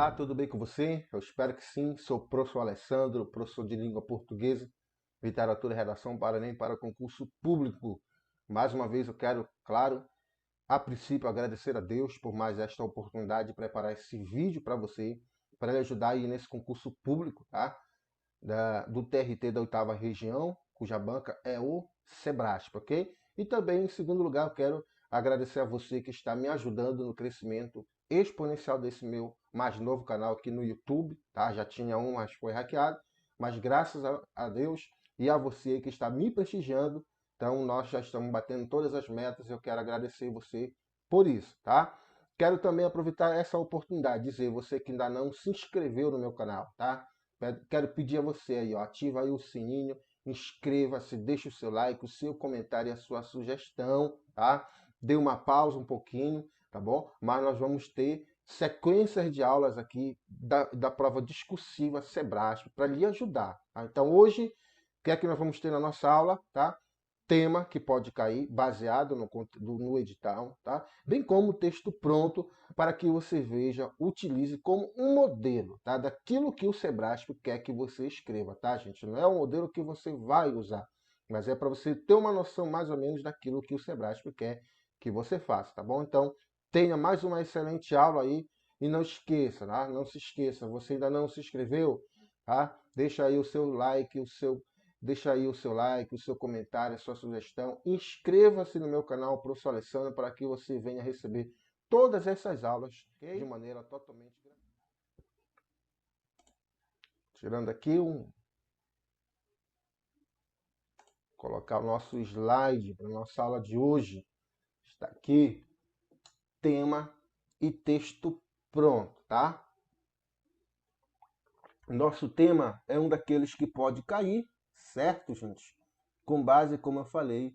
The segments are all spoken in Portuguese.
Olá, tudo bem com você? Eu espero que sim. Sou o professor Alessandro, professor de língua portuguesa, literatura e redação para Enem para concurso público. Mais uma vez eu quero, claro, a princípio agradecer a Deus por mais esta oportunidade de preparar esse vídeo para você, para lhe ajudar aí nesse concurso público, tá? Do TRT da 8ª região, cuja banca é o Sebrasp, ok? E também, em segundo lugar, eu quero agradecer a você que está me ajudando no crescimento exponencial desse meu mais novo canal aqui no YouTube, tá? Já tinha um, mas foi hackeado, mas graças a Deus e a você que está me prestigiando, então nós já estamos batendo todas as metas, eu quero agradecer você por isso, tá? Quero também aproveitar essa oportunidade, dizer você que ainda não se inscreveu no meu canal, tá? Quero pedir a você aí, ó, ativa aí o sininho, inscreva-se, deixe o seu like, o seu comentário e a sua sugestão, tá? Dê uma pausa um pouquinho, tá bom? Mas nós vamos ter sequências de aulas aqui da prova discursiva Sebrasp para lhe ajudar, tá? Então hoje, o que é que nós vamos ter na nossa aula, tá? Tema que pode cair, baseado no edital, tá? Bem como o texto pronto para que você veja, utilize como um modelo, tá? Daquilo que o Sebrasp quer que você escreva, tá, gente? Não é o modelo que você vai usar, mas é para você ter uma noção mais ou menos daquilo que o Sebrasp quer que você faça, tá bom? Então, tenha mais uma excelente aula aí e não esqueça, tá? Não se esqueça, você ainda não se inscreveu, tá? Deixa aí o seu like, Deixa aí o seu like, o seu comentário, a sua sugestão. Inscreva-se no meu canal Professor Alessandro para que você venha receber todas essas aulas, okay? De maneira totalmente gratuita. Tirando aqui colocar o nosso slide para a nossa aula de hoje. Está aqui, tema e texto pronto, tá? Nosso tema é um daqueles que pode cair, certo, gente? Com base, como eu falei,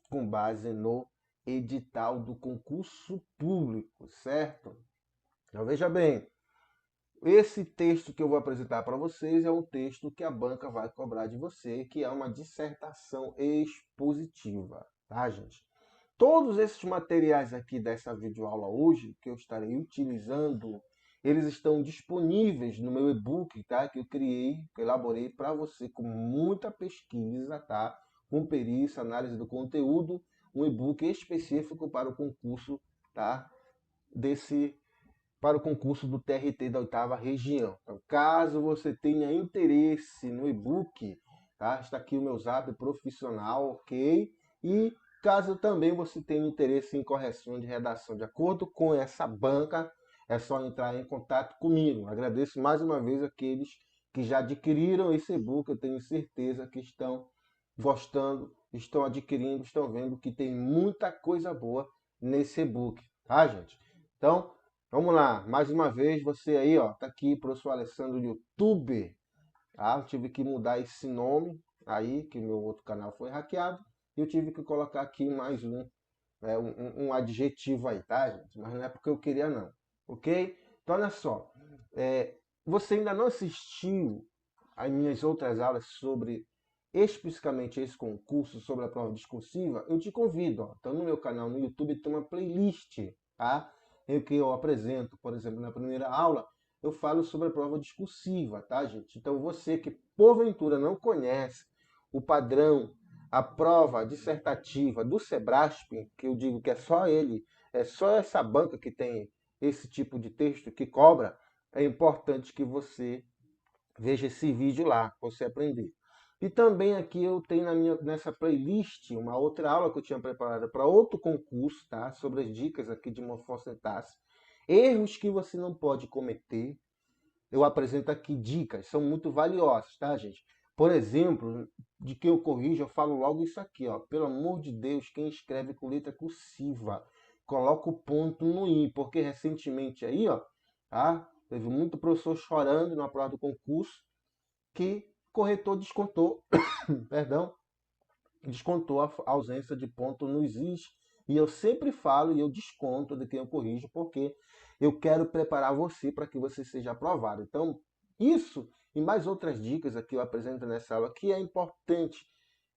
com base no edital do concurso público, certo? Então veja bem, esse texto que eu vou apresentar para vocês é um texto que a banca vai cobrar de você, que é uma dissertação expositiva, tá, gente? Todos esses materiais aqui dessa videoaula hoje, que eu estarei utilizando, eles estão disponíveis no meu e-book, tá? Que eu criei, que eu elaborei para você com muita pesquisa, tá? Com perícia, análise do conteúdo, um e-book específico para o concurso, tá? Para o concurso do TRT da 8ª região. Então, caso você tenha interesse no e-book, tá? Está aqui o meu zap profissional, ok? E caso também você tenha interesse em correção de redação de acordo com essa banca, é só entrar em contato comigo. Agradeço mais uma vez aqueles que já adquiriram esse e-book, eu tenho certeza que estão gostando, estão adquirindo, estão vendo que tem muita coisa boa nesse e-book, tá, gente? Então, vamos lá, mais uma vez, você aí, ó, tá aqui, professor Alessandro do YouTube, tá? Eu tive que mudar esse nome aí, que meu outro canal foi hackeado, e eu tive que colocar aqui mais um adjetivo aí, tá, gente? Mas não é porque eu queria, não, ok? Então, olha só, você ainda não assistiu as minhas outras aulas sobre especificamente esse concurso, sobre a prova discursiva, eu te convido, ó, então no meu canal no YouTube tem uma playlist, tá? Em que eu apresento, por exemplo, na primeira aula, eu falo sobre a prova discursiva, tá, gente? Então você que porventura não conhece o padrão, a prova dissertativa do Sebrasp, que eu digo que é só ele, é só essa banca que tem esse tipo de texto que cobra, é importante que você veja esse vídeo lá, para você aprender. E também aqui eu tenho nessa playlist uma outra aula que eu tinha preparada para outro concurso, tá? Sobre as dicas aqui de morfossintaxe. Erros que você não pode cometer. Eu apresento aqui dicas, são muito valiosas, tá, gente? Por exemplo, de que eu corrijo, eu falo logo isso aqui, ó. Pelo amor de Deus, quem escreve com letra cursiva, coloca o ponto no i, porque recentemente aí, ó, tá? Teve muito professor chorando na prova do concurso que corretor descontou, perdão, descontou a ausência de ponto nos is. E eu sempre falo e eu desconto de quem eu corrijo, porque eu quero preparar você para que você seja aprovado. Então, isso e mais outras dicas aqui eu apresento nessa aula que é importante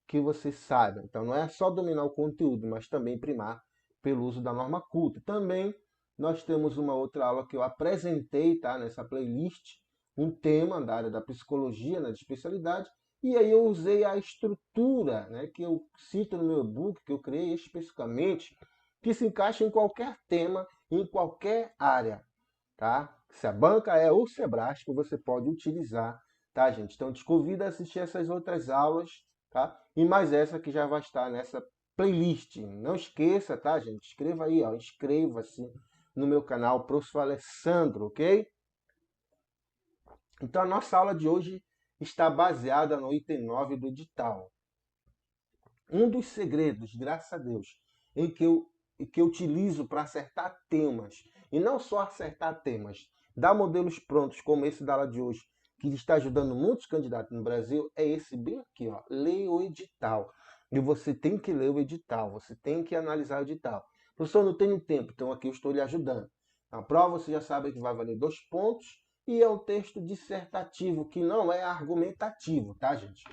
que você saiba. Então, não é só dominar o conteúdo, mas também primar pelo uso da norma culta. Também nós temos uma outra aula que eu apresentei, tá, nessa playlist, um tema da área da psicologia, né, de especialidade, e aí eu usei a estrutura, né, que eu cito no meu e-book, que eu criei especificamente, que se encaixa em qualquer tema, em qualquer área, tá? Se a banca é o Sebrasp, você pode utilizar, tá, gente? Então, te convido a assistir essas outras aulas, tá? E mais essa que já vai estar nessa playlist. Não esqueça, tá, gente? Escreva aí, ó, inscreva-se no meu canal, Professor Alessandro, ok? Então, a nossa aula de hoje está baseada no item 9 do edital. Um dos segredos, graças a Deus, em que eu utilizo para acertar temas, e não só acertar temas, dar modelos prontos, como esse da aula de hoje, que está ajudando muitos candidatos no Brasil, é esse bem aqui, ó, leia o edital. E você tem que ler o edital, você tem que analisar o edital. Professor, não tenho tempo, então aqui eu estou lhe ajudando. A prova você já sabe que vai valer 2 pontos, e é um texto dissertativo, que não é argumentativo, tá, gente?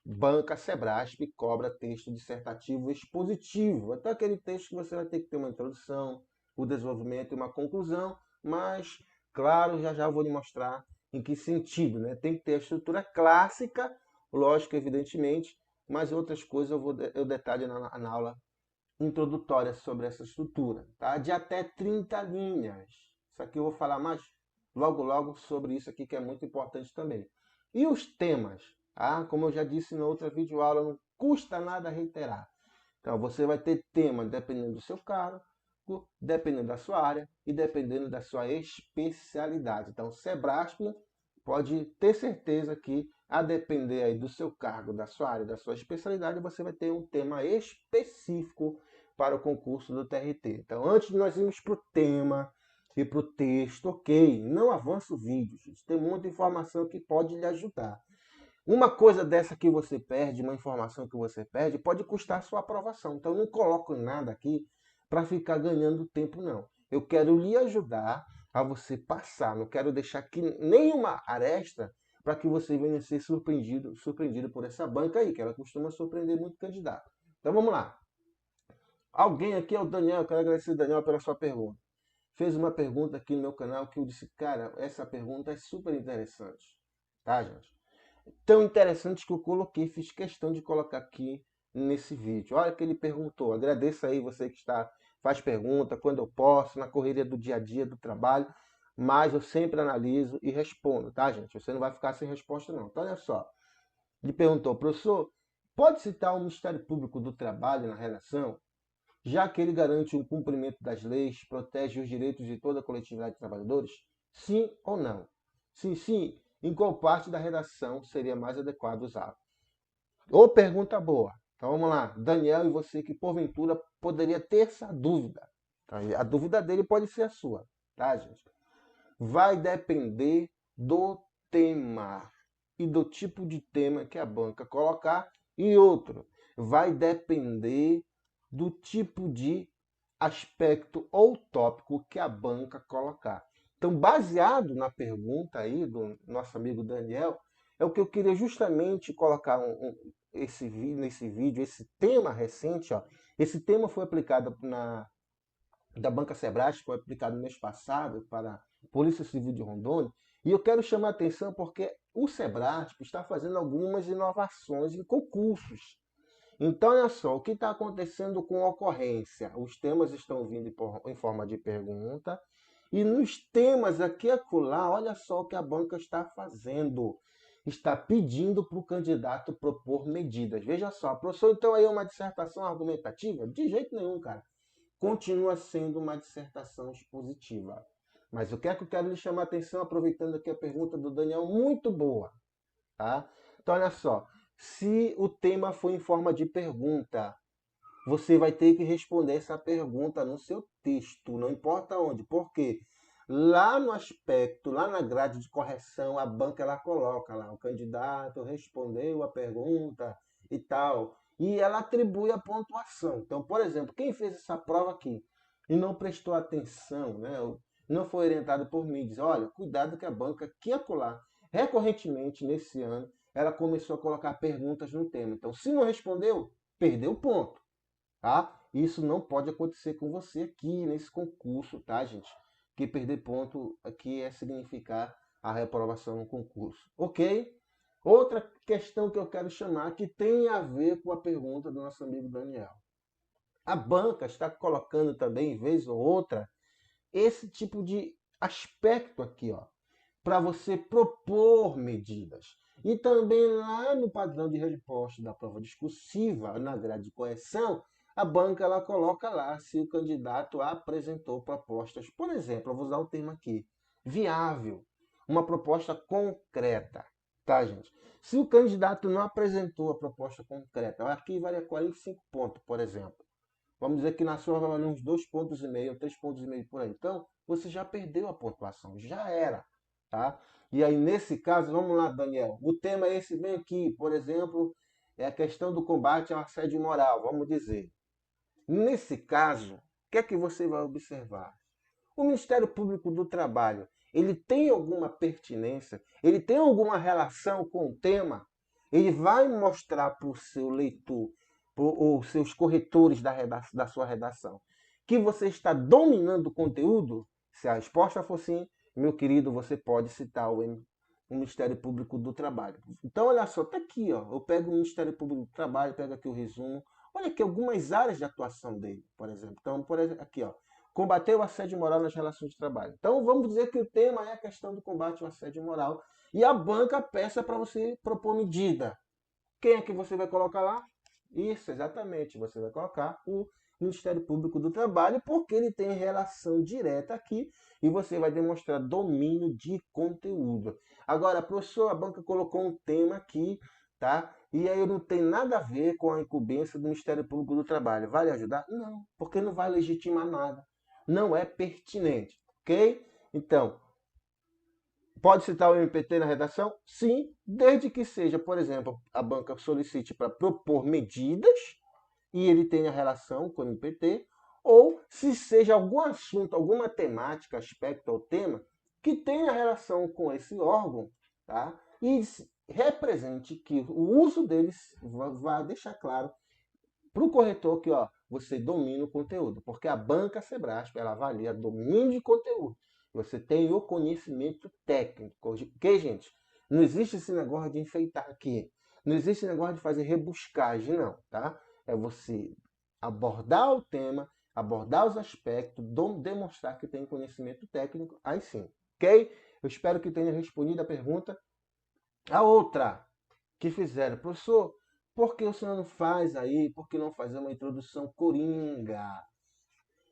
Banca Sebrasp cobra texto dissertativo expositivo. Até aquele texto que você vai ter que ter uma introdução, o desenvolvimento e uma conclusão, mas, claro, já já vou lhe mostrar em que sentido, né? Tem que ter a estrutura clássica, lógico, evidentemente, mas outras coisas eu detalho na aula introdutória sobre essa estrutura, tá? De até 30 linhas. Isso aqui eu vou falar mais logo logo sobre isso aqui, que é muito importante também. E os temas? Ah, como eu já disse na outra videoaula, não custa nada reiterar. Então, você vai ter tema dependendo do seu cargo, dependendo da sua área e dependendo da sua especialidade. Então, Sebrasp pode ter certeza que, a depender aí do seu cargo, da sua área, da sua especialidade, você vai ter um tema específico para o concurso do TRT. Então, antes de nós irmos para o tema e para o texto, ok, não avança o vídeo, gente. Tem muita informação que pode lhe ajudar. Uma coisa dessa que você perde, uma informação que você perde, pode custar a sua aprovação. Então, eu não coloco nada aqui para ficar ganhando tempo, não. Eu quero lhe ajudar a você passar. Não quero deixar aqui nenhuma aresta para que você venha ser surpreendido por essa banca aí, que ela costuma surpreender muito candidato. Então, vamos lá. Alguém aqui é o Daniel, eu quero agradecer, Daniel, pela sua pergunta. Fez uma pergunta aqui no meu canal que eu disse, cara, essa pergunta é super interessante. Tá, gente? Tão interessante que eu coloquei, fiz questão de colocar aqui nesse vídeo. Olha o que ele perguntou. Agradeço aí você que faz pergunta quando eu posso, na correria do dia a dia, do trabalho, mas eu sempre analiso e respondo, tá, gente? Você não vai ficar sem resposta, não. Então, olha só. Ele perguntou, professor, pode citar o Ministério Público do Trabalho na redação, já que ele garante o cumprimento das leis, protege os direitos de toda a coletividade de trabalhadores? Sim ou não? Sim, sim. Em qual parte da redação seria mais adequado usar? Ô, pergunta boa. Então vamos lá. Daniel, e você que porventura poderia ter essa dúvida. Tá? A dúvida dele pode ser a sua, tá, gente? Vai depender do tema e do tipo de tema que a banca colocar. E outro, vai depender do tipo de aspecto ou tópico que a banca colocar. Então, baseado na pergunta aí do nosso amigo Daniel, é o que eu queria justamente colocar nesse vídeo, esse tema recente. Ó. Esse tema foi aplicado da Banca Sebrasp, foi aplicado no mês passado para a Polícia Civil de Rondônia, e eu quero chamar a atenção porque o Sebrasp está fazendo algumas inovações em concursos. Então, olha só, o que está acontecendo com a ocorrência? Os temas estão vindo em forma de pergunta, e nos temas aqui e acolá, olha só o que a banca está fazendo. Está pedindo para o candidato propor medidas. Veja só, professor, então aí é uma dissertação argumentativa? De jeito nenhum, cara. Continua sendo uma dissertação expositiva. Mas o que é que eu quero lhe chamar a atenção, aproveitando aqui a pergunta do Daniel, muito boa. Tá? Então, olha só. Se o tema for em forma de pergunta, você vai ter que responder essa pergunta no seu texto, não importa onde. Por quê? Lá no aspecto, lá na grade de correção, a banca ela coloca lá, o candidato respondeu a pergunta e tal. E ela atribui a pontuação. Então, por exemplo, quem fez essa prova aqui e não prestou atenção, né, não foi orientado por mim, diz, olha, cuidado que a banca aqui e acolá, recorrentemente nesse ano, ela começou a colocar perguntas no tema. Então, se não respondeu, perdeu ponto. Tá? Isso não pode acontecer com você aqui nesse concurso, tá, gente? Que perder ponto aqui é significar a reprovação no concurso, ok? Outra questão que eu quero chamar que tem a ver com a pergunta do nosso amigo Daniel. A banca está colocando também, vez ou outra, esse tipo de aspecto aqui, ó, para você propor medidas. E também lá no padrão de resposta da prova discursiva, na grade de correção, a banca ela coloca lá se o candidato apresentou propostas, por exemplo, eu vou usar o termo aqui, viável, uma proposta concreta, tá, gente? Se o candidato não apresentou a proposta concreta, aqui vale 45 pontos, por exemplo. Vamos dizer que na sua vai valer uns 2,5 pontos, 3,5 pontos por aí. Então, você já perdeu a pontuação, já era, tá? E aí, nesse caso, vamos lá, Daniel. O tema é esse bem aqui, por exemplo, é a questão do combate ao assédio moral, vamos dizer. Nesse caso, o que é que você vai observar? O Ministério Público do Trabalho, ele tem alguma pertinência? Ele tem alguma relação com o tema? Ele vai mostrar para o seu leitor, para os seus corretores da sua redação, que você está dominando o conteúdo? Se a resposta for sim, meu querido, você pode citar o Ministério Público do Trabalho. Então, olha só, está aqui, ó. Eu pego o Ministério Público do Trabalho, pego aqui o resumo. Olha aqui algumas áreas de atuação dele, por exemplo. Então, por exemplo, aqui, ó. Combater o assédio moral nas relações de trabalho. Então, vamos dizer que o tema é a questão do combate ao assédio moral. E a banca peça para você propor medida. Quem é que você vai colocar lá? Isso, exatamente. Você vai colocar o Ministério Público do Trabalho, porque ele tem relação direta aqui e você vai demonstrar domínio de conteúdo. Agora, professor, a banca colocou um tema aqui, tá? E aí não tem nada a ver com a incumbência do Ministério Público do Trabalho. Vai lhe ajudar? Não, porque não vai legitimar nada. Não é pertinente, ok? Então, pode citar o MPT na redação? Sim, desde que seja, por exemplo, a banca solicite para propor medidas e ele tenha relação com o MPT, ou se seja algum assunto, alguma temática, aspecto ou tema que tenha relação com esse órgão, tá? E represente que o uso deles vai deixar claro para o corretor que ó, você domina o conteúdo, porque a banca Sebrasp ela avalia domínio de conteúdo. Você tem o conhecimento técnico, ok, gente? Não existe esse negócio de enfeitar aqui. Não existe esse negócio de fazer rebuscagem, não, tá? É você abordar o tema, abordar os aspectos, demonstrar que tem conhecimento técnico, aí sim, ok? Eu espero que tenha respondido a pergunta. A outra que fizeram, professor, por que o senhor não faz aí? Por que não fazer uma introdução coringa?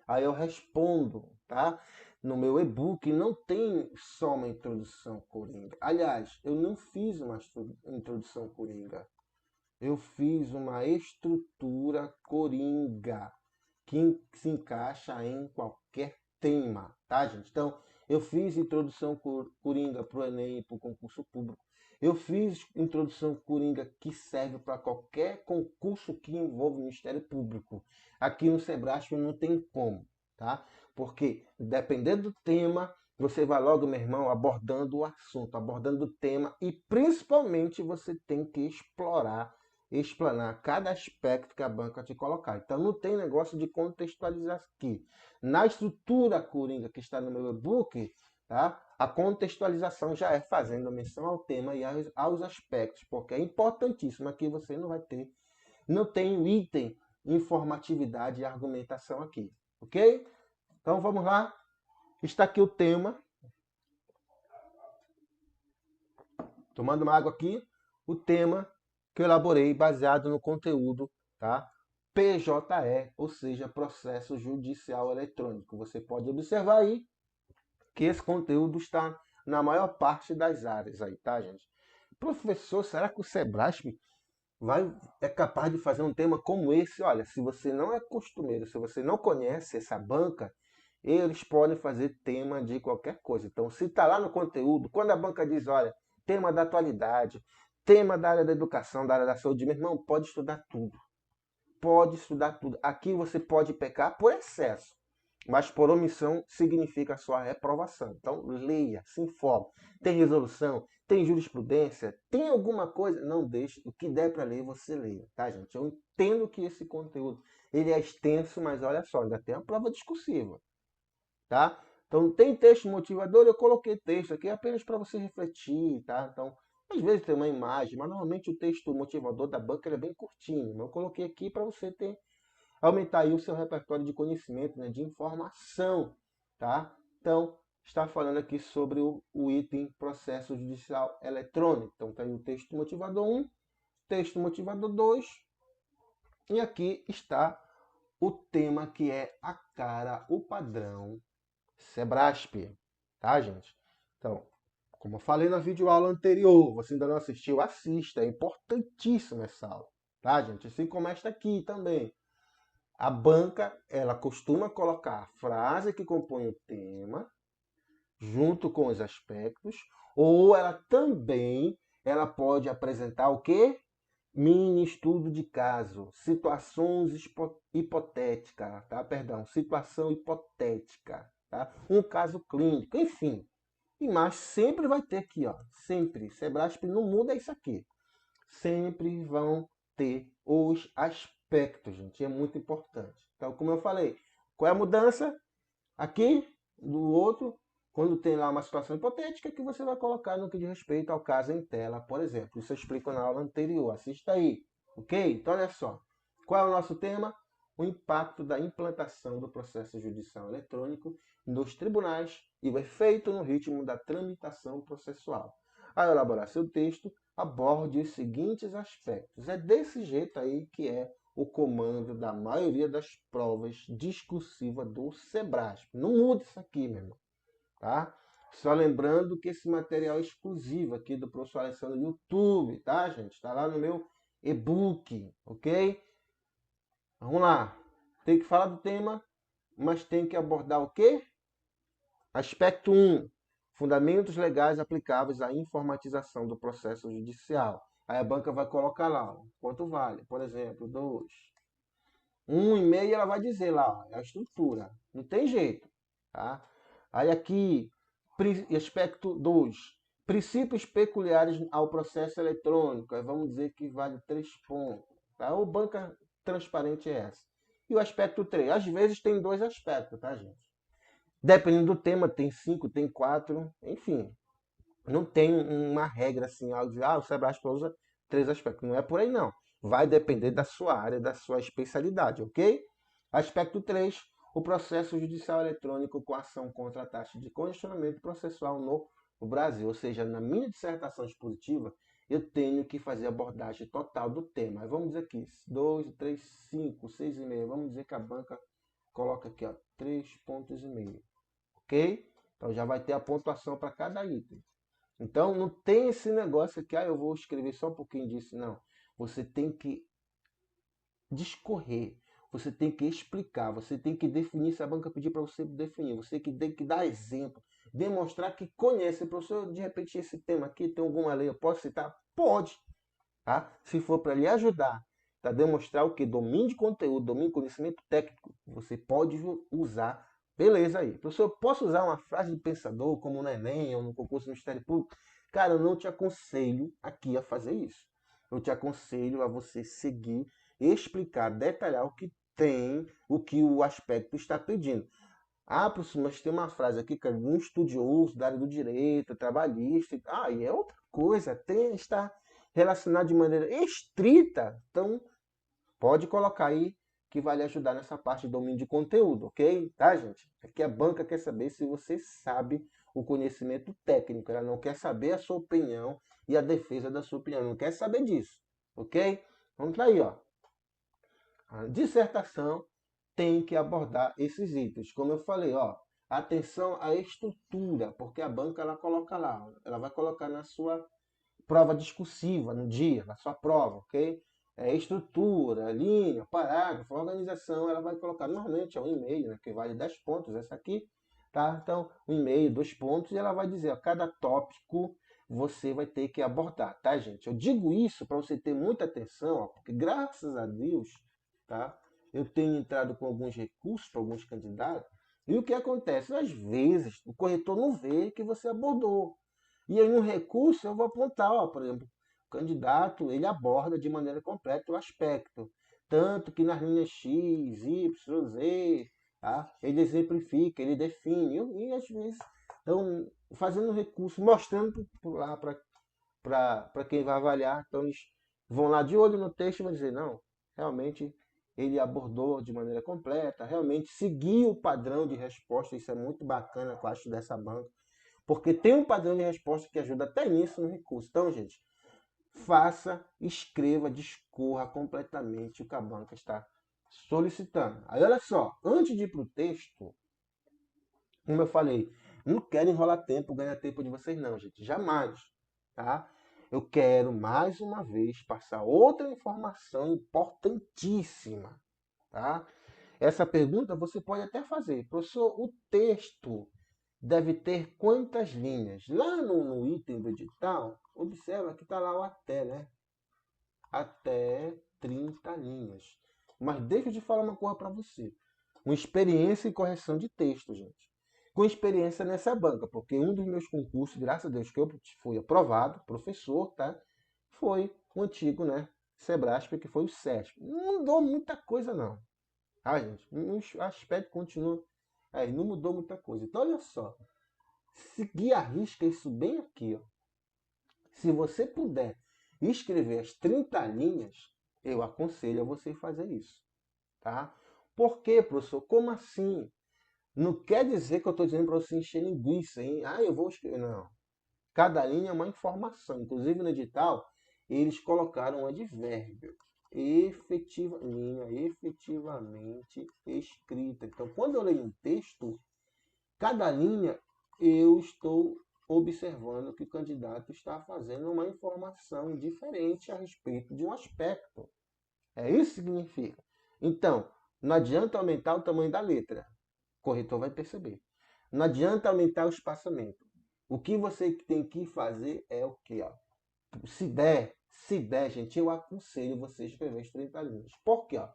Aí eu respondo, tá? No meu e-book não tem só uma introdução coringa. Aliás, eu não fiz uma introdução coringa. Eu fiz uma estrutura coringa que se encaixa em qualquer tema, tá, gente? Então, eu fiz introdução coringa para o Enem e para o concurso público. Eu fiz introdução coringa que serve para qualquer concurso que envolva o Ministério Público. Aqui no Sebrasp não tem como, tá? Porque, dependendo do tema, você vai logo, meu irmão, abordando o assunto, abordando o tema e, principalmente, você tem que explanar cada aspecto que a banca te colocar. Então não tem negócio de contextualizar aqui. Na estrutura coringa que está no meu e-book, tá? A contextualização já é fazendo menção ao tema e aos aspectos, porque é importantíssimo. Aqui você não vai ter, não tem o item informatividade e argumentação aqui, ok? Então vamos lá. Está aqui o tema. Tomando uma água aqui. O tema que eu elaborei baseado no conteúdo, tá? PJE, ou seja, Processo Judicial Eletrônico. Você pode observar aí que esse conteúdo está na maior parte das áreas aí, tá, gente? Professor, será que o Sebrasp é capaz de fazer um tema como esse? Olha, se você não é costumeiro, se você não conhece essa banca, eles podem fazer tema de qualquer coisa. Então, se está lá no conteúdo, quando a banca diz, olha, tema da atualidade, tema da área da educação, da área da saúde, meu irmão, pode estudar tudo. Pode estudar tudo. Aqui você pode pecar por excesso. mas por omissão significa a sua reprovação. Então, leia, se informe. Tem resolução? Tem jurisprudência? Tem alguma coisa? Não deixe. O que der para ler, você leia, tá, gente? Eu entendo que esse conteúdo ele é extenso, mas olha só, ainda tem a prova discursiva, tá? Então, tem texto motivador, eu coloquei texto aqui apenas para você refletir, tá? Então, às vezes tem uma imagem, mas normalmente o texto motivador da banca é bem curtinho. Mas eu coloquei aqui para você ter aumentar aí o seu repertório de conhecimento, né, de informação, tá? Então, está falando aqui sobre o item processo judicial eletrônico. Então, tá aí o texto motivador 1, texto motivador 2, e aqui está o tema que é a cara, o padrão Sebrasp, tá, gente? Então, como eu falei na videoaula anterior, você ainda não assistiu, assista, é importantíssima essa aula, tá, gente? Assim como esta aqui também. A banca, ela costuma colocar a frase que compõe o tema, junto com os aspectos, ou ela pode apresentar o quê? Mini estudo de caso, situações hipotéticas, tá? Perdão, situação hipotética, tá? Um caso clínico, enfim. E mais sempre vai ter aqui, ó, sempre. Sebrasp não muda isso aqui. Sempre vão ter os aspectos, gente. É muito importante. Então, como eu falei, qual é a mudança aqui do outro? Quando tem lá uma situação hipotética que você vai colocar no que diz respeito ao caso em tela, por exemplo. Isso eu explico na aula anterior. Assista aí, ok? Então, olha só. Qual é o nosso tema? O impacto da implantação do processo judicial eletrônico nos tribunais e o efeito no ritmo da tramitação processual. Ao elaborar seu texto, aborde os seguintes aspectos. É desse jeito aí que é o comando da maioria das provas discursivas do Sebrasp. Não muda isso aqui, meu irmão, tá? Só lembrando que esse material é exclusivo aqui do professor Alessandro no YouTube, tá, gente? Está lá no meu e-book, ok? Vamos lá. Tem que falar do tema, mas tem que abordar o quê? Aspecto 1. Fundamentos legais aplicáveis à informatização do processo judicial. Aí a banca vai colocar lá, ó, quanto vale. Por exemplo, 2. 1,5 ela vai dizer lá, ó, é a estrutura. Não tem jeito, tá? Aí aqui, aspecto 2. Princípios peculiares ao processo eletrônico. Aí vamos dizer que vale 3 pontos. Tá? Ou banca transparente é essa. E o aspecto 3. Às vezes tem 2 aspectos, tá, gente? Dependendo do tema, tem 5, tem 4, enfim. Não tem uma regra assim, o Sebrasp usa 3 aspectos. Não é por aí, não. Vai depender da sua área, da sua especialidade, ok? Aspecto 3, o processo judicial eletrônico com ação contra a taxa de congestionamento processual no Brasil. Ou seja, na minha dissertação expositiva, eu tenho que fazer a abordagem total do tema. Vamos dizer aqui, 2, 3, 5, 6,5. Vamos dizer que a banca coloca aqui, ó, 3,5 pontos. Ok? Então já vai ter a pontuação para cada item. Então não tem esse negócio que eu vou escrever só um pouquinho disso, não. Você tem que discorrer, você tem que explicar, você tem que definir se a banca pedir para você definir, você tem que dar exemplo, demonstrar que conhece. Professor, de repente esse tema aqui tem alguma lei, eu posso citar? Pode, tá? Se for para lhe ajudar, para demonstrar o que? Domínio de conteúdo, domínio de conhecimento técnico, você pode usar. Beleza aí. Professor, posso usar uma frase de pensador, como no Enem ou no concurso do Ministério Público? Cara, eu não te aconselho aqui a fazer isso. Eu te aconselho a você seguir, explicar, detalhar o que tem, o que o aspecto está pedindo. Ah, professor, mas tem uma frase aqui que algum estudioso da área do direito, trabalhista, e é outra coisa, está relacionado de maneira estrita. Então, pode colocar aí que vai lhe ajudar nessa parte de domínio de conteúdo, ok? Tá, gente? Aqui a banca quer saber se você sabe o conhecimento técnico. Ela não quer saber a sua opinião e a defesa da sua opinião. Não quer saber disso, ok? Vamos lá aí, ó. A dissertação tem que abordar esses itens. Como eu falei, ó, atenção à estrutura, porque a banca ela coloca lá, ela vai colocar na sua prova discursiva, no dia, na sua prova, ok? Estrutura, linha, parágrafo, organização, ela vai colocar, normalmente é um e-mail, né, que vale 10 pontos, essa aqui, tá? Então, um e-mail, 2 pontos, e ela vai dizer, ó, cada tópico você vai ter que abordar, tá, gente? Eu digo isso para você ter muita atenção, ó, porque graças a Deus, tá? Eu tenho entrado com alguns recursos para alguns candidatos, E o que acontece? Às vezes, o corretor não vê que você abordou. E aí, no recurso, eu vou apontar, ó, por exemplo, o candidato, ele aborda de maneira completa o aspecto. Tanto que nas linhas X, Y, Z, tá? Ele exemplifica, ele define. E às vezes, estão fazendo recurso, mostrando lá para quem vai avaliar. Então, eles vão lá de olho no texto e vão dizer, não, realmente ele abordou de maneira completa, realmente seguiu o padrão de resposta. Isso é muito bacana, eu acho, dessa banca, porque tem um padrão de resposta que ajuda até nisso no recurso. Então, gente, faça, escreva, discorra completamente o que a banca está solicitando. Aí, olha só, antes de ir para o texto, como eu falei, não quero enrolar tempo, ganhar tempo de vocês não, gente, jamais, tá? Eu quero, mais uma vez, passar outra informação importantíssima, tá? Essa pergunta você pode até fazer. Professor, o texto deve ter quantas linhas? Lá no item do edital, observa que está lá o até, né? Até 30 linhas. Mas deixa eu te falar uma coisa para você. Uma experiência em correção de texto, gente. Com experiência nessa banca, porque um dos meus concursos, graças a Deus que eu fui aprovado, professor, tá? Foi o antigo, né? Sebrasp, que foi o SESP. Não mudou muita coisa, não. Ah, gente, o aspecto continua. Aí, não mudou muita coisa. Então, olha só. Seguir a risca isso bem aqui, ó. Se você puder escrever as 30 linhas, eu aconselho a você fazer isso, tá? Por quê, professor? Como assim? Não quer dizer que eu estou dizendo para você encher linguiça, hein? Ah, eu vou escrever. Não. Cada linha é uma informação. Inclusive no edital, eles colocaram um advérbio. Linha efetivamente escrita. Então, quando eu leio um texto, cada linha eu estou observando que o candidato está fazendo uma informação diferente a respeito de um aspecto. É isso que significa. Então, não adianta aumentar o tamanho da letra. O corretor vai perceber. Não adianta aumentar o espaçamento. O que você tem que fazer é o quê? Ó? Se der, gente, eu aconselho você a escrever as 30 linhas. Por quê? Ó?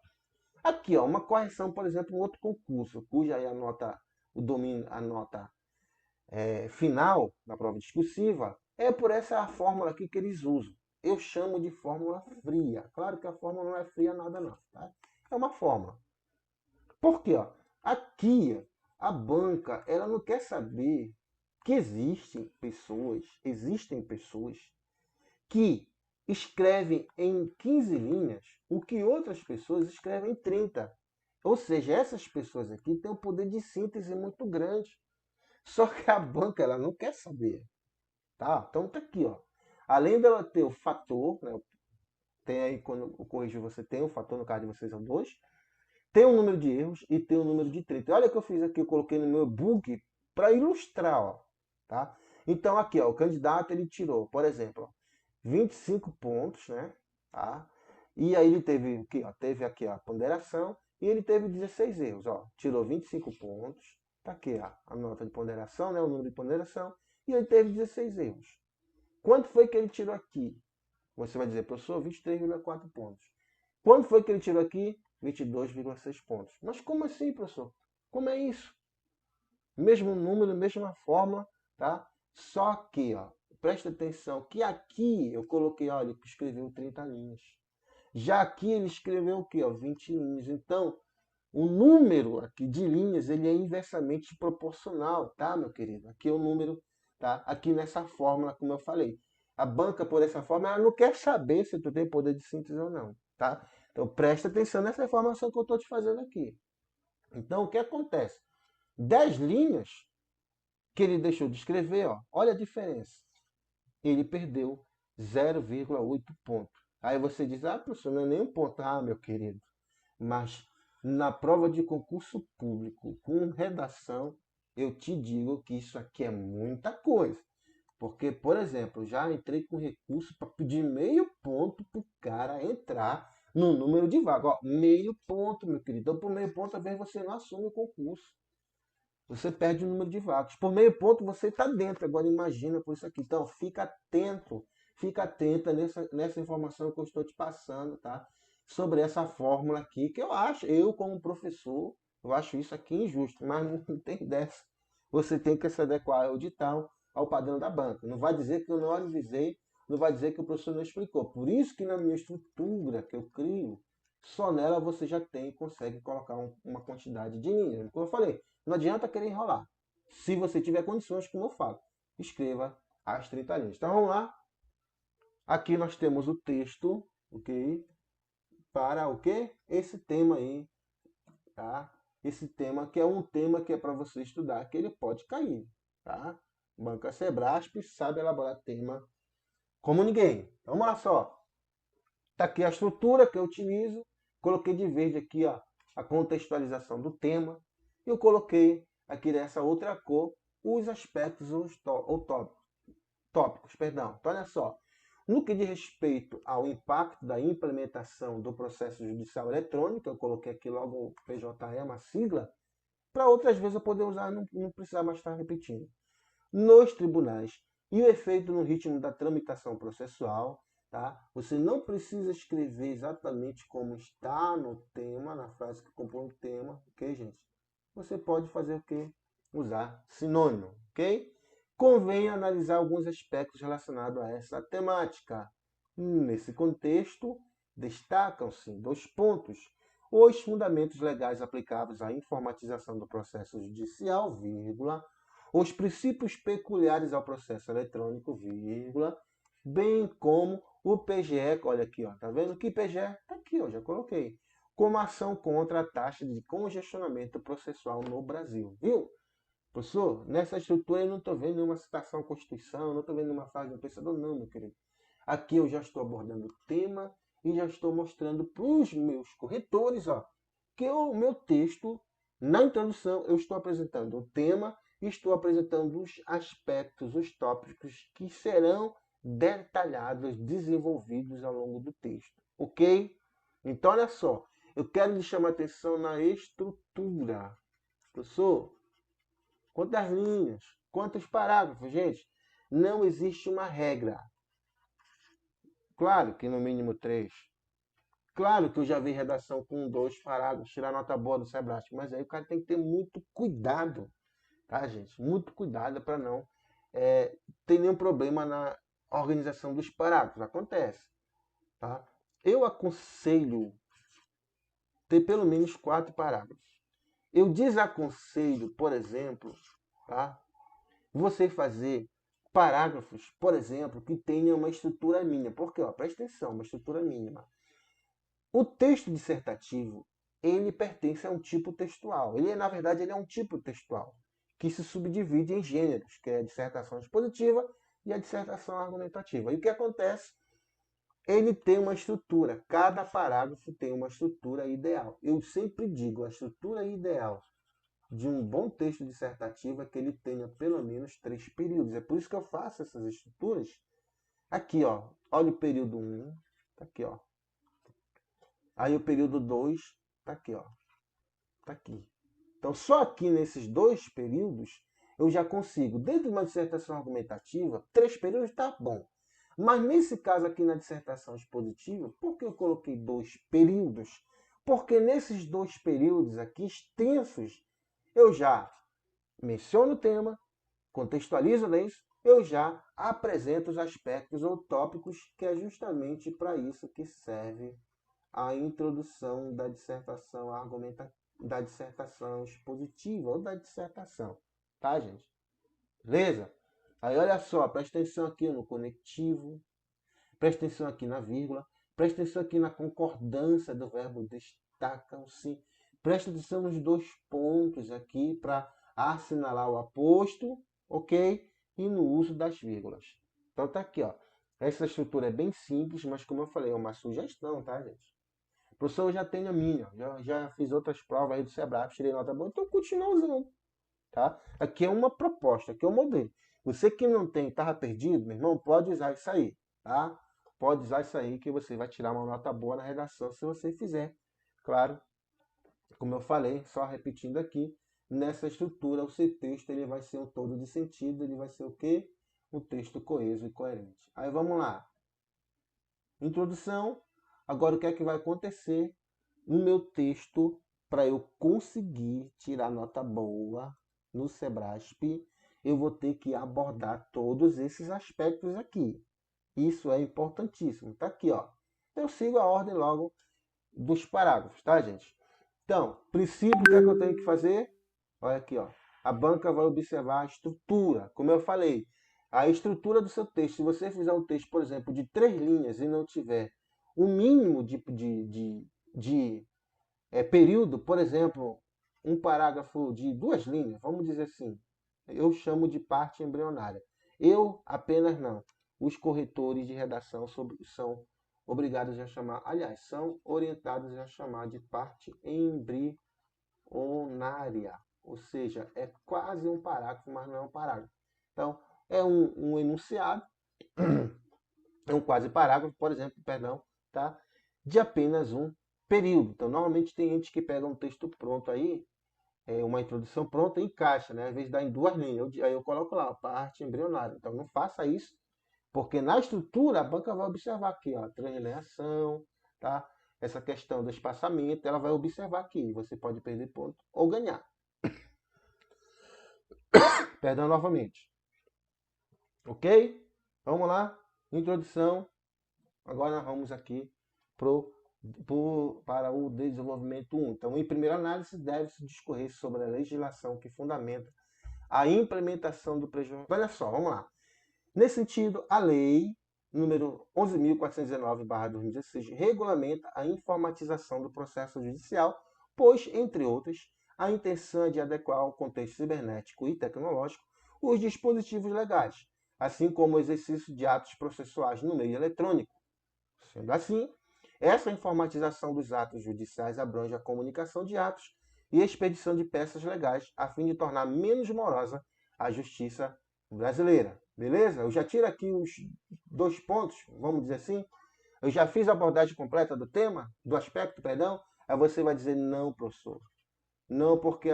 Aqui, ó, uma correção, por exemplo, em outro concurso, cuja aí a nota, o domínio, a nota final da prova discursiva, é por essa fórmula aqui que eles usam. Eu chamo de fórmula fria. Claro que a fórmula não é fria nada não, tá? É uma fórmula. Por quê? Ó? Aqui, a banca, ela não quer saber que existem pessoas que escrevem em 15 linhas o que outras pessoas escrevem em 30. Ou seja, essas pessoas aqui têm um poder de síntese muito grande. Só que a banca ela não quer saber. Tá? Então tá aqui, ó. Além dela ter o fator, né? Tem aí quando eu corrigir você tem o fator, no caso de vocês é o 2. Tem um número de erros e tem um número de 30. Olha o que eu fiz aqui, eu coloquei no meu e-book para ilustrar, ó, tá? Então aqui, ó, o candidato ele tirou, por exemplo, ó, 25 pontos, né? Tá? E aí ele teve o que, ó, teve aqui a ponderação e ele teve 16 erros, ó. Tirou 25 pontos, tá aqui, ó, a nota de ponderação, né, o número de ponderação, e ele teve 16 erros. Quanto foi que ele tirou aqui? Você vai dizer, professor, 23,4 pontos. Quanto foi que ele tirou aqui? 22,6 pontos. Mas como assim, professor? Como é isso? Mesmo número, mesma fórmula, tá? Só que, ó, presta atenção que aqui eu coloquei, olha, ele escreveu 30 linhas. Já aqui ele escreveu o quê? Ó, 20 linhas. Então, o número aqui de linhas, ele é inversamente proporcional, tá, meu querido? Aqui é o número, tá? Aqui nessa fórmula, como eu falei. A banca, por essa forma, ela não quer saber se tu tem poder de síntese ou não, tá? Então, presta atenção nessa informação que eu estou te fazendo aqui. Então, o que acontece? 10 linhas que ele deixou de escrever, ó, olha a diferença. Ele perdeu 0,8 ponto. Aí você diz, ah, professor, não é nem um ponto. Ah, meu querido, mas na prova de concurso público, com redação, eu te digo que isso aqui é muita coisa. Porque, por exemplo, já entrei com recurso para pedir meio ponto para o cara entrar no número de vaga. Ó, meio ponto, meu querido. Então, por meio ponto, às vezes você não assume o concurso. Você perde o número de vagas. Por meio ponto, você está dentro. Agora, imagina por isso aqui. Então, fica atento. Fica atenta nessa informação que eu estou te passando, tá? Sobre essa fórmula aqui, que eu acho, eu como professor, Eu acho isso aqui injusto, mas não tem dessa. Você tem que se adequar ao edital, ao padrão da banca. Não vai dizer que eu não avisei, não vai dizer que o professor não explicou. Por isso que na minha estrutura que eu crio, só nela você já tem, consegue colocar uma quantidade de linhas. Como eu falei, não adianta querer enrolar. Se você tiver condições, como eu falo, escreva as 30 linhas. Então vamos lá. Aqui nós temos o texto, ok? Para o quê? Esse tema aí, tá? Esse tema que é um tema que é para você estudar, que ele pode cair, tá? Banca Sebrasp sabe elaborar tema como ninguém. Vamos lá só. Tá aqui a estrutura que eu utilizo. Coloquei de verde aqui, ó, a contextualização do tema. E eu coloquei aqui nessa outra cor os aspectos ou tópicos, perdão. Então, olha só. No que diz respeito ao impacto da implementação do processo judicial eletrônico, eu coloquei aqui logo o PJE, uma sigla, para outras vezes eu poder usar, não precisar mais estar repetindo. Nos tribunais e o efeito no ritmo da tramitação processual, tá? Você não precisa escrever exatamente como está no tema, na frase que compõe o tema, ok, gente? Você pode fazer o quê? Usar sinônimo, ok? Convém analisar alguns aspectos relacionados a essa temática. Nesse contexto, destacam-se 2 pontos. Os fundamentos legais aplicáveis à informatização do processo judicial, vírgula, os princípios peculiares ao processo eletrônico, vírgula, bem como o PGE, olha aqui, ó, tá vendo que PGE? Tá aqui, ó, já coloquei, como ação contra a taxa de congestionamento processual no Brasil, viu? Professor, nessa estrutura eu não estou vendo nenhuma citação à Constituição, não estou vendo nenhuma frase do pensador, não, meu querido. Aqui eu já estou abordando o tema e já estou mostrando para os meus corretores, ó, que o meu texto, na introdução, eu estou apresentando o tema e estou apresentando os aspectos, os tópicos que serão detalhados, desenvolvidos ao longo do texto, ok? Então, olha só, eu quero lhe chamar a atenção na estrutura. Professor, quantas linhas? Quantos parágrafos, gente? Não existe uma regra. Claro que no mínimo 3. Claro que eu já vi redação com 2 parágrafos, tirar nota boa do Sebrasp, mas aí o cara tem que ter muito cuidado, tá, gente? Muito cuidado para não ter nenhum problema na organização dos parágrafos. Acontece, tá? Eu aconselho ter pelo menos 4 parágrafos. Eu desaconselho, por exemplo, tá? Você fazer parágrafos, por exemplo, que tenham uma estrutura mínima. Porque, ó, presta atenção, uma estrutura mínima. O texto dissertativo, ele pertence a um tipo textual. Na verdade, ele é um tipo textual que se subdivide em gêneros, que é a dissertação expositiva e a dissertação argumentativa. E o que acontece? Ele tem uma estrutura. Cada parágrafo tem uma estrutura ideal. Eu sempre digo, a estrutura ideal de um bom texto dissertativo é que ele tenha pelo menos 3 períodos. É por isso que eu faço essas estruturas. Aqui, ó. Olha o período 1. Tá aqui, ó. Aí o período 2 tá aqui, ó. Tá aqui. Então, só aqui nesses 2 períodos, eu já consigo, dentro de uma dissertação argumentativa, 3 períodos tá bom. Mas nesse caso aqui na dissertação expositiva, por que eu coloquei 2 períodos? Porque nesses 2 períodos aqui, extensos, eu já menciono o tema, contextualizo isso, eu já apresento os aspectos ou tópicos que é justamente para isso que serve a introdução da dissertação da dissertação expositiva ou da dissertação, tá, gente? Beleza? Aí olha só, presta atenção aqui no conectivo, presta atenção aqui na vírgula, presta atenção aqui na concordância do verbo destacam-se, presta atenção nos 2 pontos aqui para assinalar o aposto, ok? E no uso das vírgulas. Então tá aqui, ó. Essa estrutura é bem simples, mas como eu falei, é uma sugestão, tá, gente? Professor, eu já tenho a minha, já fiz outras provas aí do Sebrap, tirei nota boa, então continua usando, tá? Aqui é uma proposta, aqui é um modelo. Você que não tem, estava perdido, meu irmão, pode usar isso aí, tá? Pode usar isso aí que você vai tirar uma nota boa na redação se você fizer. Claro, como eu falei, só repetindo aqui, nessa estrutura o seu texto ele vai ser um todo de sentido, ele vai ser o quê? Um texto coeso e coerente. Aí vamos lá. Introdução. Agora o que é que vai acontecer no meu texto para eu conseguir tirar nota boa no Sebrasp, eu vou ter que abordar todos esses aspectos aqui. Isso é importantíssimo. Tá aqui, ó. Eu sigo a ordem logo dos parágrafos, tá, gente? Então, princípio, o que é que eu tenho que fazer? Olha aqui, ó. A banca vai observar a estrutura. Como eu falei, a estrutura do seu texto. Se você fizer um texto, por exemplo, de 3 linhas e não tiver o mínimo de período, por exemplo, um parágrafo de 2 linhas, vamos dizer assim, eu chamo de parte embrionária. Eu apenas não. Os corretores de redação são obrigados a chamar, aliás, são orientados a chamar de parte embrionária, ou seja, é quase um parágrafo, mas não é um parágrafo. Então, é um enunciado, é um quase parágrafo, por exemplo, perdão, tá? De apenas um período. Então, normalmente tem gente que pega um texto pronto aí, uma introdução pronta e encaixa, né? Às vezes dá em 2 linhas. Aí eu coloco lá, parte embrionária. Então, não faça isso, porque na estrutura a banca vai observar aqui, ó, translineação, tá? Essa questão do espaçamento, ela vai observar aqui. Você pode perder ponto ou ganhar. Perdão novamente. Ok? Vamos lá. Introdução. Agora nós vamos aqui para o desenvolvimento 1. Então, em primeira análise, deve-se discorrer sobre a legislação que fundamenta a implementação do prejuízo. Olha só, vamos lá. Nesse sentido, a lei número 11.419/2016 regulamenta a informatização do processo judicial, pois, entre outras, a intenção é de adequar ao contexto cibernético e tecnológico os dispositivos legais, assim como o exercício de atos processuais no meio eletrônico. Sendo assim, essa informatização dos atos judiciais abrange a comunicação de atos e a expedição de peças legais, a fim de tornar menos morosa a justiça brasileira. Beleza? Eu já tiro aqui os 2 pontos, vamos dizer assim. Eu já fiz a abordagem completa do tema, do aspecto, perdão. Aí você vai dizer, não, professor. Não, porque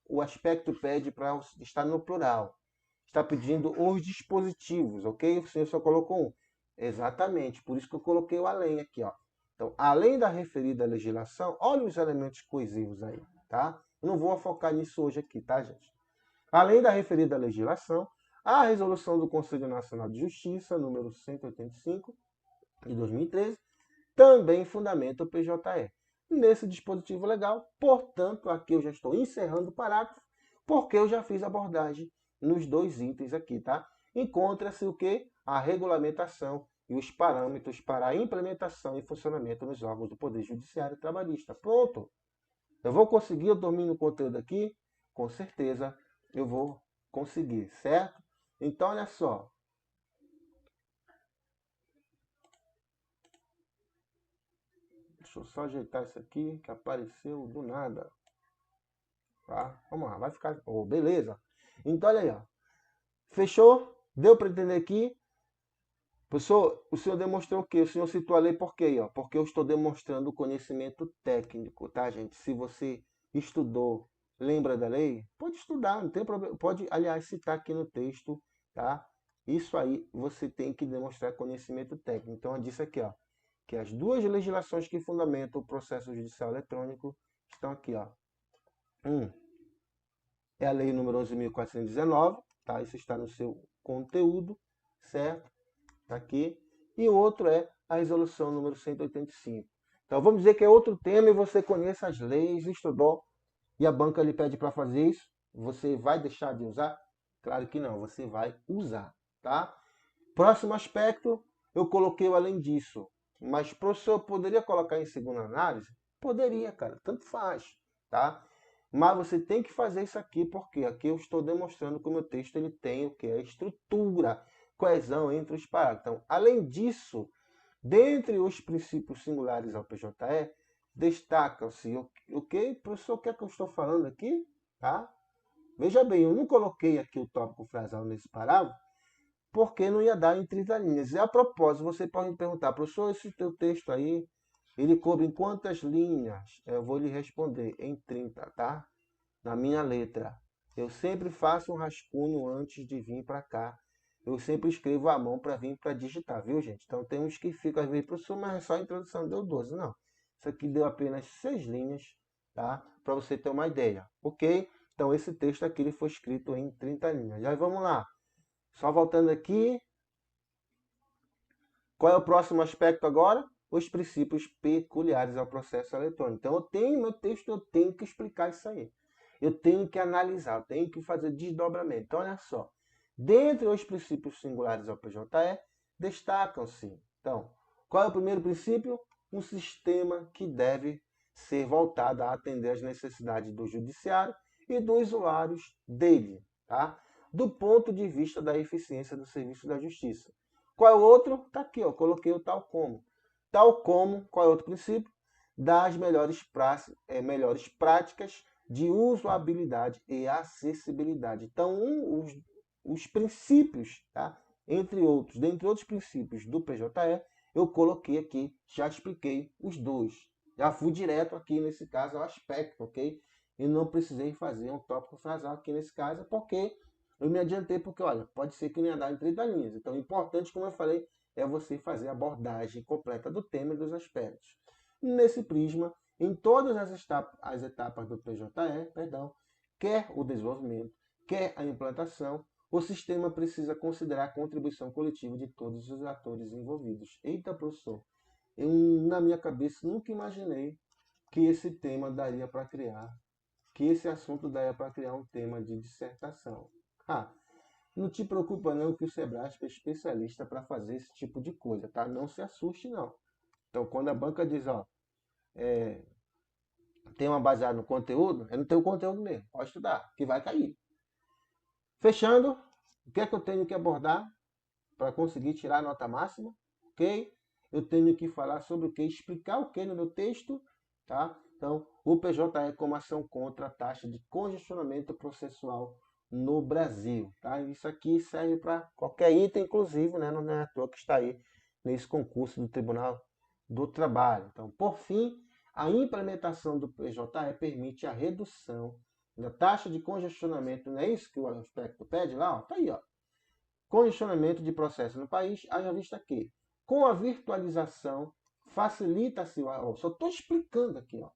o aspecto pede para estar no plural. Está pedindo os dispositivos, ok? O senhor só colocou um. Exatamente, por isso que eu coloquei o além aqui, ó. Então, além da referida legislação, olha os elementos coesivos aí, tá? Eu não vou focar nisso hoje aqui, tá, gente? Além da referida legislação, a resolução do Conselho Nacional de Justiça, número 185, de 2013, também fundamenta o PJE. Nesse dispositivo legal, portanto, aqui eu já estou encerrando o parágrafo, porque eu já fiz a abordagem nos 2 itens aqui, tá? Encontra-se o que? A regulamentação e os parâmetros para a implementação e funcionamento nos órgãos do Poder Judiciário e Trabalhista. Pronto! Eu vou conseguir, eu domino o conteúdo aqui? Com certeza eu vou conseguir, certo? Então, olha só. Deixa eu só ajeitar isso aqui, que apareceu do nada. Tá? Vamos lá, vai ficar... Oh, beleza. Então, olha aí, ó. Fechou? Deu para entender aqui? Professor, o senhor demonstrou o quê? O senhor citou a lei por quê? Ó? Porque eu estou demonstrando conhecimento técnico, tá, gente? Se você estudou, lembra da lei? Pode estudar, não tem problema. Pode, aliás, citar aqui no texto, tá? Isso aí você tem que demonstrar conhecimento técnico. Então, eu disse aqui, ó, que as 2 legislações que fundamentam o processo judicial eletrônico estão aqui, ó. É a lei número 11.419, tá? Isso está no seu conteúdo, certo? Aqui. E o outro é a resolução número 185. Então vamos dizer que é outro tema e você conhece as leis, estudou, e a banca lhe pede para fazer isso. Você vai deixar de usar? Claro que não, você vai usar, tá? Próximo aspecto, eu coloquei o além disso. Mas, professor, poderia colocar em segunda análise? Poderia, cara, tanto faz, tá? Mas você tem que fazer isso aqui, porque aqui eu estou demonstrando que o meu texto ele tem o que? A estrutura, coesão entre os parágrafos. Então, além disso, dentre os princípios singulares ao PJE, destaca-se o que, professor, o que é que eu estou falando aqui? Tá? Veja bem, eu não coloquei aqui o tópico frasal nesse parágrafo, porque não ia dar em 30 linhas. E a propósito, você pode me perguntar, professor, esse teu texto aí, ele cobre em quantas linhas? Eu vou lhe responder, em 30, tá? Na minha letra. Eu sempre faço um rascunho antes de vir para cá. Eu sempre escrevo à mão para vir para digitar, viu, gente? Então tem uns que ficam às vezes, professor, mas é só a introdução deu 12. Não. Isso aqui deu apenas 6 linhas tá? Para você ter uma ideia, ok? Então esse texto aqui ele foi escrito em 30 linhas. Já vamos lá. Só voltando aqui. Qual é o próximo aspecto agora? Os princípios peculiares ao processo eletrônico. Então eu tenho meu texto, eu tenho que explicar isso aí. Eu tenho que analisar, eu tenho que fazer desdobramento. Então olha só. Dentre os princípios singulares ao PJE, destacam-se. Então, qual é o primeiro princípio? Um sistema que deve ser voltado a atender às necessidades do judiciário e dos usuários dele, tá? Do ponto de vista da eficiência do serviço da justiça. Qual é o outro? Está aqui, ó, coloquei o tal como. Tal como, qual é o outro princípio? Das melhores práticas de usabilidade e acessibilidade. Então, os princípios, tá? Dentre outros princípios do PJE, eu coloquei aqui, já expliquei os dois. Já fui direto aqui, nesse caso, ao aspecto, ok? E não precisei fazer um tópico frasal aqui nesse caso, porque eu me adiantei, porque, olha, pode ser que não ia dar em 30 linhas. Então, o importante, como eu falei, é você fazer a abordagem completa do tema e dos aspectos. Nesse prisma, em todas as etapas do PJE, quer o desenvolvimento, quer a implantação, o sistema precisa considerar a contribuição coletiva de todos os atores envolvidos. Eita, professor, eu, na minha cabeça, nunca imaginei que esse tema daria para criar, que esse assunto daria para criar um tema de dissertação. Ah, não te preocupa não que o Sebrasp é especialista para fazer esse tipo de coisa, tá? Não se assuste não. Então, quando a banca diz, ó, tema baseado no conteúdo, é no teu conteúdo mesmo. Pode estudar, que vai cair. Fechando, o que é que eu tenho que abordar para conseguir tirar a nota máxima? Ok? Eu tenho que falar sobre o que? Explicar o que no meu texto, tá? Então, o PJE como ação contra a taxa de congestionamento processual no Brasil, tá? Isso aqui serve para qualquer item, inclusive, né? Não é à toa que está aí nesse concurso do Tribunal do Trabalho. Então, por fim, a implementação do PJE permite a redução da taxa de congestionamento, não é isso que o aspecto pede lá? Ó, tá aí, ó. Congestionamento de processo no país, haja vista que, com a virtualização, facilita-se, só estou explicando aqui, ó,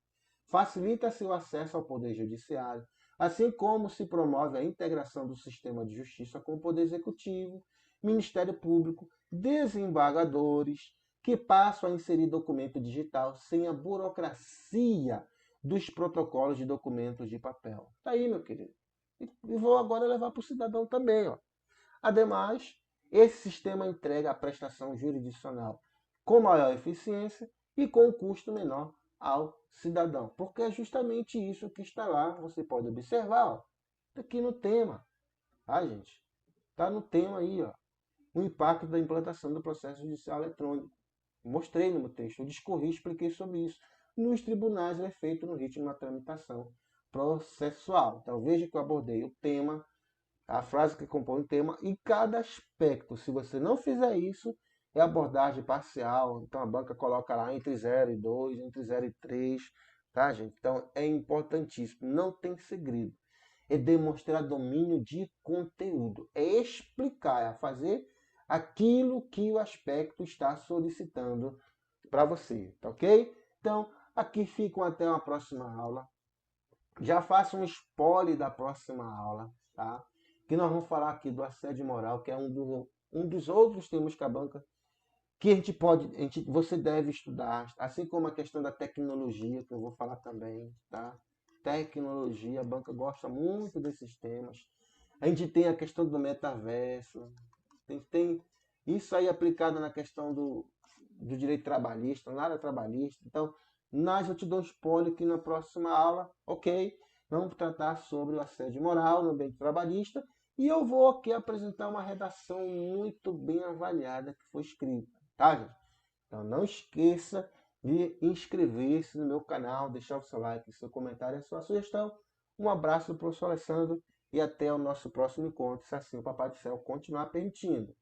facilita-se o acesso ao Poder Judiciário, assim como se promove a integração do sistema de justiça com o Poder Executivo, Ministério Público, desembargadores, que passam a inserir documento digital sem a burocracia dos protocolos de documentos de papel. Tá aí, meu querido. E vou agora levar para o cidadão também, ó. Ademais, esse sistema entrega a prestação jurisdicional com maior eficiência e com um custo menor ao cidadão. Porque é justamente isso que está lá, você pode observar, ó, aqui no tema, tá, gente? Está no tema aí, ó, o impacto da implantação do processo judicial eletrônico. Mostrei no meu texto, eu discorri, expliquei sobre isso. Nos tribunais é feito no ritmo da tramitação processual. Então veja que eu abordei o tema, a frase que compõe o tema e cada aspecto. Se você não fizer isso, é abordagem parcial. Então a banca coloca lá entre 0 e 2, entre 0 e 3, tá, gente? Então é importantíssimo, não tem segredo. É demonstrar domínio de conteúdo, é explicar, é fazer aquilo que o aspecto está solicitando para você, tá ok? Então, aqui ficam até uma próxima aula. Já faço um spoiler da próxima aula, tá? Que nós vamos falar aqui do assédio moral, que é um dos outros temas que a banca que você deve estudar, assim como a questão da tecnologia, que eu vou falar também, tá? Tecnologia, a banca gosta muito desses temas. A gente tem a questão do metaverso, tem isso aí aplicado na questão do direito trabalhista, na área trabalhista. Então, eu te dou um spoiler que na próxima aula, ok, vamos tratar sobre o assédio moral no ambiente trabalhista e eu vou aqui apresentar uma redação muito bem avaliada que foi escrita, tá, gente? Então, não esqueça de inscrever-se no meu canal, deixar o seu like, seu comentário e sua sugestão. Um abraço do professor Alessandro e até o nosso próximo encontro, se assim o Papai do Céu continuar permitindo.